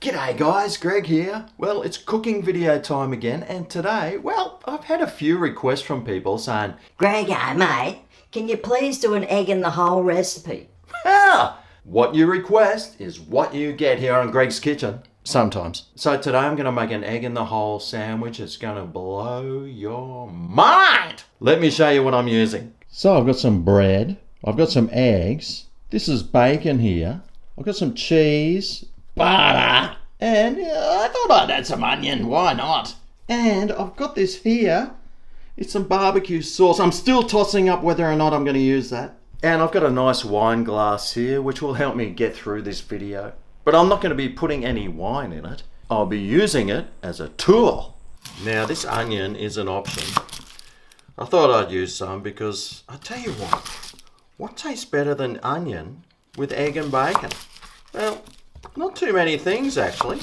G'day guys, Greg here. Well, it's cooking video time again, and today, well, I've had a few requests from people saying, Grego, mate, can you please do an egg in the hole recipe? what you request is what you get here on Greg's Kitchen. Sometimes. So today I'm going to make an egg in the hole sandwich. It's going to blow your mind. Let me show you what I'm using. So I've got some bread. I've got some eggs. This is bacon here. I've got some cheese, butter, and I thought I'd add some onion. Why not? And I've got this here. It's some barbecue sauce. I'm still tossing up whether or not I'm going to use that. And I've got a nice wine glass here, which will help me get through this video. But I'm not going to be putting any wine in it. I'll be using it as a tool. Now, this onion is an option. I thought I'd use some because, I tell you what tastes better than onion with egg and bacon? Well, not too many things actually.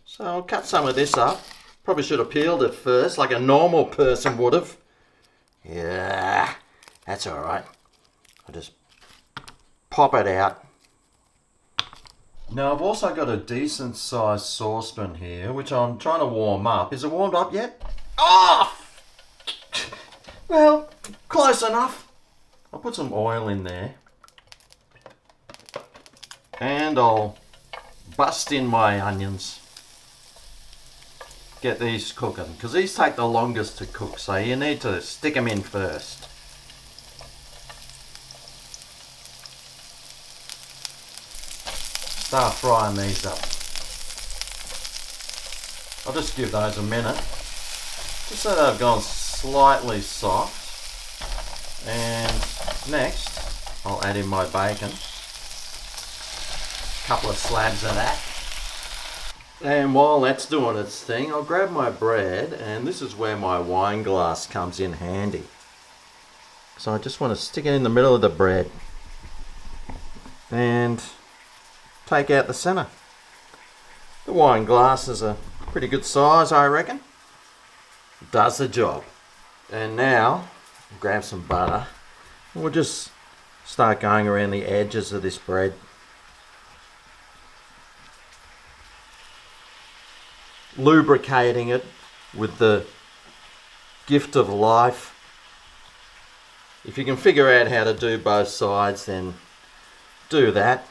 So I'll cut some of this up. Probably should have peeled it first, like a normal person would have. Yeah, that's all right. I'll just pop it out. Now I've also got a decent sized saucepan here, which I'm trying to warm up. Is it warmed up yet? Oh! Well, close enough. I'll put some oil in there. And I'll bust in my onions. Get these cooking, because these take the longest to cook, so you need to stick them in first. Start frying these up. I'll just give those a minute, just so they've gone slightly soft. And next, I'll add in my bacon. Couple of slabs of that. And while that's doing its thing, I'll grab my bread, and this is where my wine glass comes in handy. So I just want to stick it in the middle of the bread and take out the center. The wine glass is a pretty good size, I reckon. Does the job. And now, grab some butter, and we'll just start going around the edges of this bread. Lubricating it with the gift of life. If you can figure out how to do both sides, then do that.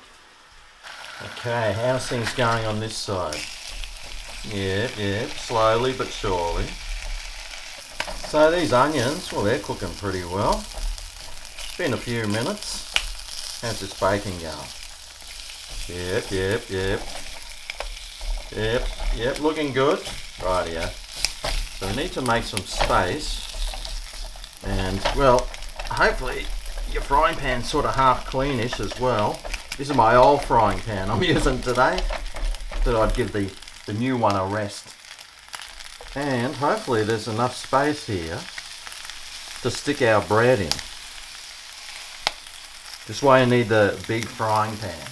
Okay, how's things going on this side? Yep, slowly but surely. So these onions, well, they're cooking pretty well. It's been a few minutes. How's this bacon going? Yep, looking good. Rightio. So we need to make some space. And, well, hopefully your frying pan's sort of half cleanish as well. This is my old frying pan I'm using today. Thought I'd give the new one a rest. And hopefully there's enough space here to stick our bread in. This is why you need the big frying pan,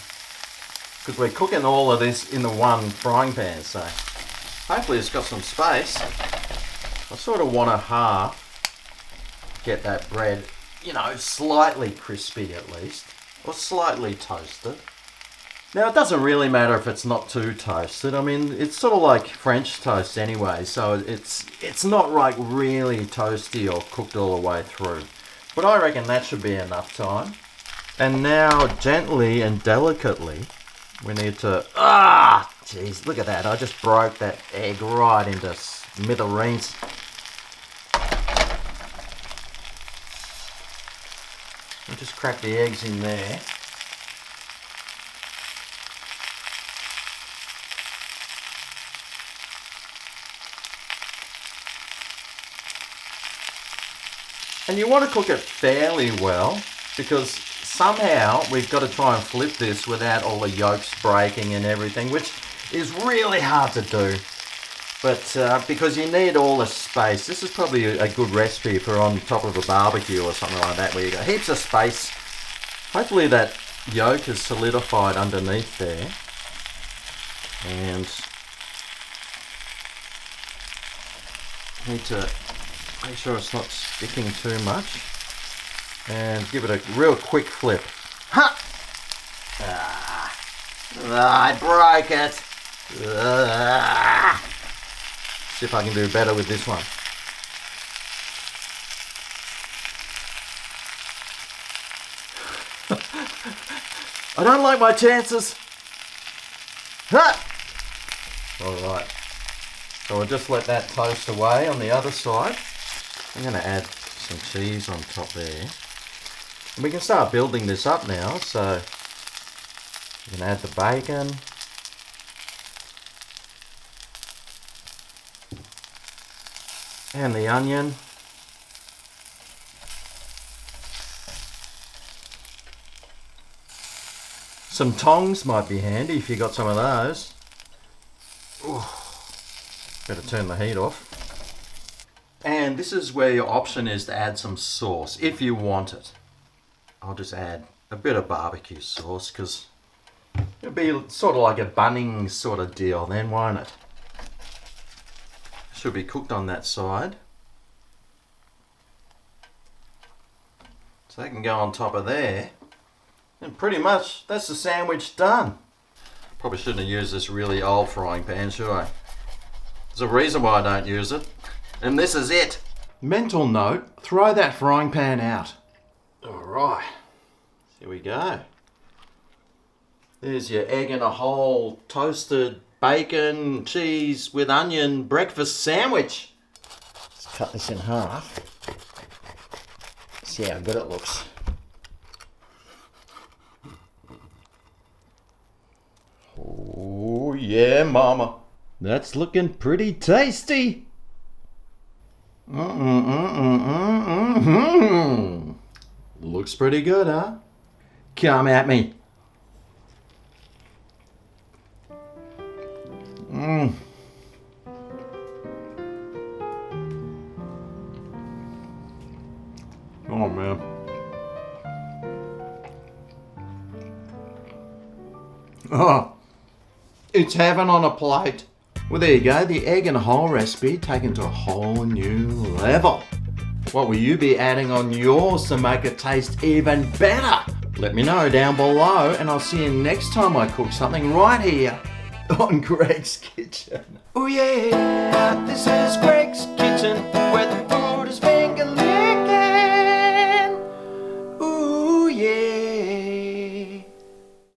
because we're cooking all of this in the one frying pan, so hopefully it's got some space. I sort of want to half get that bread, slightly crispy at least, or slightly toasted. Now, it doesn't really matter if it's not too toasted. I mean, it's sort of like French toast anyway, so it's not like really toasty or cooked all the way through. But I reckon that should be enough time. And now, gently and delicately, we need to... Jeez, look at that. I just broke that egg right into smithereens. I'll just crack the eggs in there. And you want to cook it fairly well, because somehow we've got to try and flip this without all the yolks breaking and everything, which is really hard to do. But because you need all the space. This is probably a good recipe for on top of a barbecue or something like that, where you got heaps of space. Hopefully that yolk is solidified underneath there. And need to make sure it's not sticking too much. And give it a real quick flip. Ha! I broke it. See if I can do better with this one. I don't like my chances. Ha! Alright. So I'll just let that toast away on the other side. I'm going to add some cheese on top there. And we can start building this up now. So we can add the bacon. And the onion. Some tongs might be handy if you got some of those. Ooh. Better turn the heat off. And this is where your option is to add some sauce if you want it. I'll just add a bit of barbecue sauce because it'll be sort of like a Bunnings sort of deal then, won't it? Should be cooked on that side. So that can go on top of there. And pretty much that's the sandwich done. Probably shouldn't have used this really old frying pan, should I? There's a reason why I don't use it. And this is it. Mental note, throw that frying pan out. Alright, here we go. There's your egg in a hole, toasted bacon, cheese with onion breakfast sandwich. Let's cut this in half. See how good it looks. Oh yeah, mama. That's looking pretty tasty. Looks pretty good, huh? Come at me. Oh man. Oh, it's heaven on a plate. Well, there you go, the egg and a hole recipe taken to a whole new level. What will you be adding on yours to make it taste even better? Let me know down below, and I'll see you next time I cook something right here on Greg's Kitchen. Oh yeah, this is Greg.